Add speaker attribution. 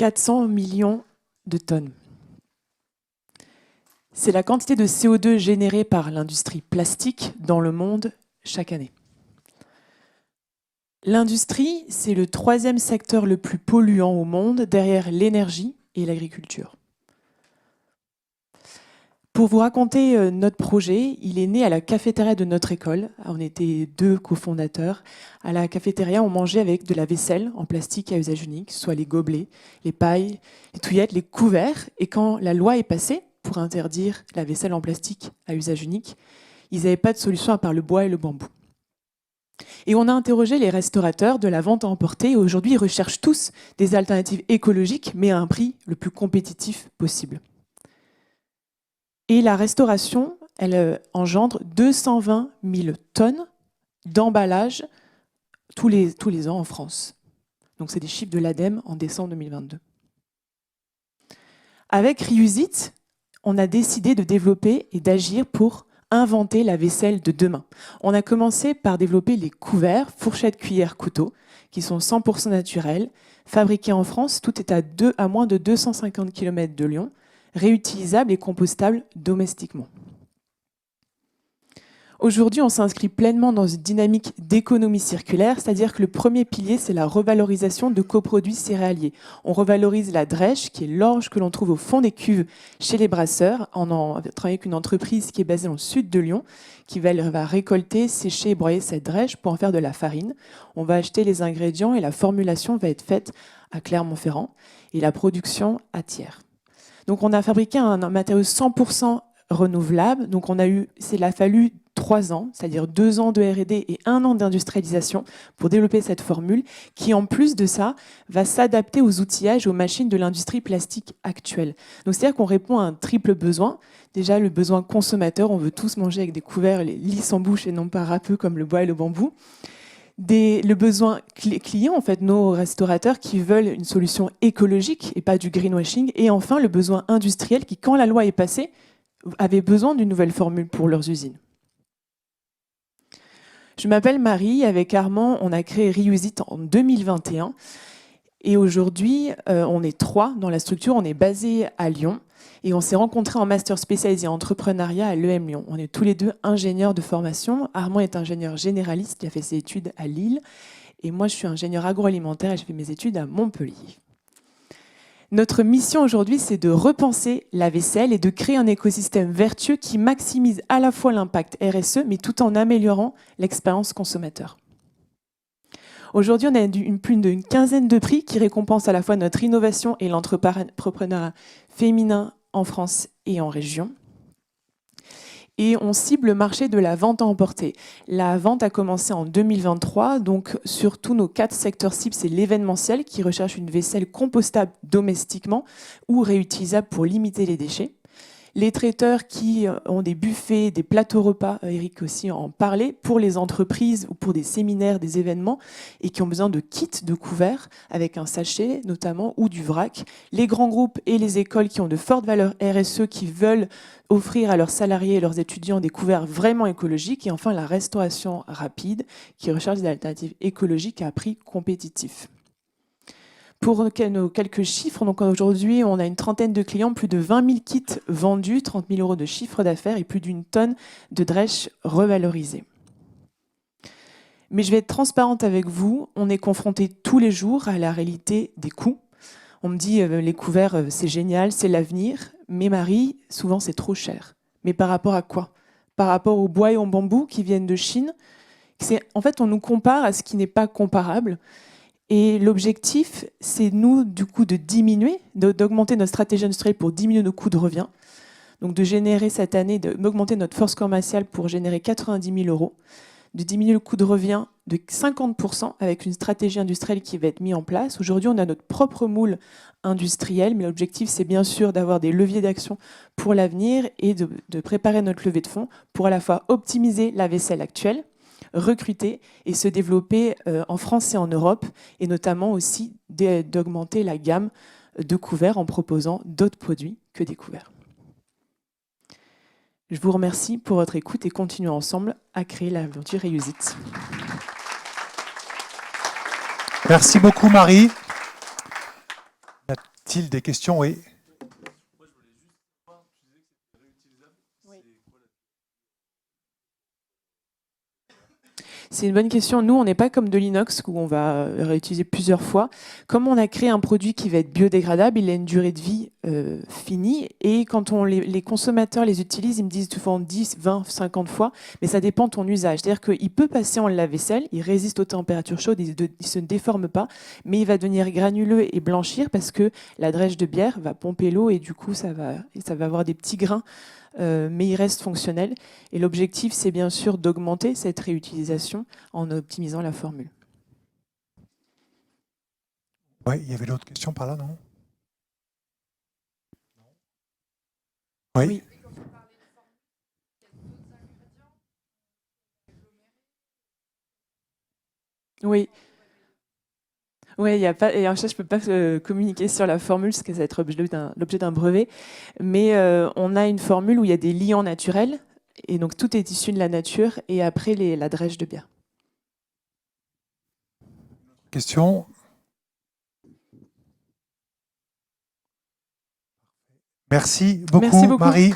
Speaker 1: 400 millions de tonnes. C'est la quantité de CO2 générée par l'industrie plastique dans le monde chaque année. L'industrie, c'est le 3e secteur le plus polluant au monde, derrière l'énergie et l'agriculture. Pour vous raconter notre projet, il est né à la cafétéria de notre école. On était 2 cofondateurs. À la cafétéria, on mangeait avec de la vaisselle en plastique à usage unique, soit les gobelets, les pailles, les touillettes, les couverts. Et quand la loi est passée pour interdire la vaisselle en plastique à usage unique, ils n'avaient pas de solution à part le bois et le bambou. Et on a interrogé les restaurateurs de la vente à emporter. Et aujourd'hui, ils recherchent tous des alternatives écologiques, mais à un prix le plus compétitif possible. Et la restauration, elle engendre 220 000 tonnes d'emballage tous les ans en France. Donc c'est des chiffres de l'ADEME en décembre 2022. Avec Reuse It, on a décidé de développer et d'agir pour inventer la vaisselle de demain. On a commencé par développer les couverts, fourchettes, cuillères, couteaux, qui sont 100% naturels, fabriqués en France. Tout est à moins de 250 km de Lyon, réutilisables et compostables domestiquement. Aujourd'hui, on s'inscrit pleinement dans une dynamique d'économie circulaire, c'est-à-dire que le premier pilier, c'est la revalorisation de coproduits céréaliers. On revalorise la drèche, qui est l'orge que l'on trouve au fond des cuves chez les brasseurs. On travaille avec une entreprise qui est basée dans le sud de Lyon, qui va récolter, sécher et broyer cette drèche pour en faire de la farine. On va acheter les ingrédients et la formulation va être faite à Clermont-Ferrand et la production à Thiers. Donc on a fabriqué un matériau 100% renouvelable. Donc il a fallu 3 ans, c'est-à-dire 2 ans de R&D et 1 an d'industrialisation pour développer cette formule qui, en plus de ça, va s'adapter aux outillages et aux machines de l'industrie plastique actuelle. Donc c'est-à-dire qu'on répond à un triple besoin. Déjà, le besoin consommateur, on veut tous manger avec des couverts lisses en bouche et non pas râpeux comme le bois et le bambou. Le besoin client, en fait, nos restaurateurs qui veulent une solution écologique et pas du greenwashing. Et enfin, le besoin industriel qui, quand la loi est passée, avait besoin d'une nouvelle formule pour leurs usines. Je m'appelle Marie, avec Armand, on a créé Reuse It en 2021. Et aujourd'hui, on est 3 dans la structure, on est basé à Lyon. Et on s'est rencontrés en master spécialisé en entrepreneuriat à l'EM Lyon. On est tous les 2 ingénieurs de formation. Armand est ingénieur généraliste, il a fait ses études à Lille. Et moi, je suis ingénieur agroalimentaire et j'ai fait mes études à Montpellier. Notre mission aujourd'hui, c'est de repenser la vaisselle et de créer un écosystème vertueux qui maximise à la fois l'impact RSE, mais tout en améliorant l'expérience consommateur. Aujourd'hui, on a plus d'une quinzaine de prix qui récompensent à la fois notre innovation et l'entrepreneuriat féminin en France et en région. Et on cible le marché de la vente à emporter. La vente a commencé en 2023, donc sur tous nos 4 secteurs cibles, c'est l'événementiel qui recherche une vaisselle compostable domestiquement ou réutilisable pour limiter les déchets. Les traiteurs qui ont des buffets, des plateaux repas, Eric aussi en parlait, pour les entreprises ou pour des séminaires, des événements, et qui ont besoin de kits de couverts avec un sachet notamment ou du vrac. Les grands groupes et les écoles qui ont de fortes valeurs RSE, qui veulent offrir à leurs salariés et leurs étudiants des couverts vraiment écologiques. Et enfin, la restauration rapide qui recherche des alternatives écologiques à prix compétitif. Pour nos quelques chiffres, donc aujourd'hui, on a une trentaine de clients, plus de 20 000 kits vendus, 30 000 € de chiffre d'affaires et plus d'1 tonne de drèche revalorisée. Mais je vais être transparente avec vous, on est confronté tous les jours à la réalité des coûts. On me dit les couverts, c'est génial, c'est l'avenir, mais Marie, souvent c'est trop cher. Mais par rapport à quoi? Par rapport au bois et au bambou qui viennent de Chine. En fait, on nous compare à ce qui n'est pas comparable. Et l'objectif, c'est nous, du coup, de diminuer, d'augmenter notre stratégie industrielle pour diminuer nos coûts de revient. Donc de générer cette année, d'augmenter notre force commerciale pour générer 90 000 €, de diminuer le coût de revient de 50% avec une stratégie industrielle qui va être mise en place. Aujourd'hui, on a notre propre moule industriel, mais l'objectif, c'est bien sûr d'avoir des leviers d'action pour l'avenir et de préparer notre levée de fonds pour à la fois optimiser la vaisselle actuelle, recruter et se développer en France et en Europe, et notamment aussi d'augmenter la gamme de couverts en proposant d'autres produits que des couverts. Je vous remercie pour votre écoute et continuons ensemble à créer l'aventure Reuse It.
Speaker 2: Merci beaucoup Marie. a-t-il des questions? Oui.
Speaker 1: C'est une bonne question. Nous, on n'est pas comme de l'inox où on va réutiliser plusieurs fois. Comme on a créé un produit qui va être biodégradable, il a une durée de vie finie. Et quand les consommateurs les utilisent, ils me disent souvent 10, 20, 50 fois, mais ça dépend de ton usage. C'est-à-dire qu'il peut passer en lave-vaisselle, il résiste aux températures chaudes, il ne se déforme pas, mais il va devenir granuleux et blanchir parce que la drèche de bière va pomper l'eau et du coup, ça va avoir des petits grains. Mais il reste fonctionnel. Et l'objectif, c'est bien sûr d'augmenter cette réutilisation en optimisant la formule.
Speaker 2: Oui, il y avait d'autres questions par là, non? Oui.
Speaker 1: Oui. Oui. Oui, il y a pas, et ça, je ne peux pas communiquer sur la formule, parce que ça va être l'objet d'un brevet. Mais on a une formule où il y a des liants naturels, et donc tout est issu de la nature, et après la drèche de bière.
Speaker 2: Question? Merci beaucoup,
Speaker 1: Merci beaucoup.
Speaker 2: Marie.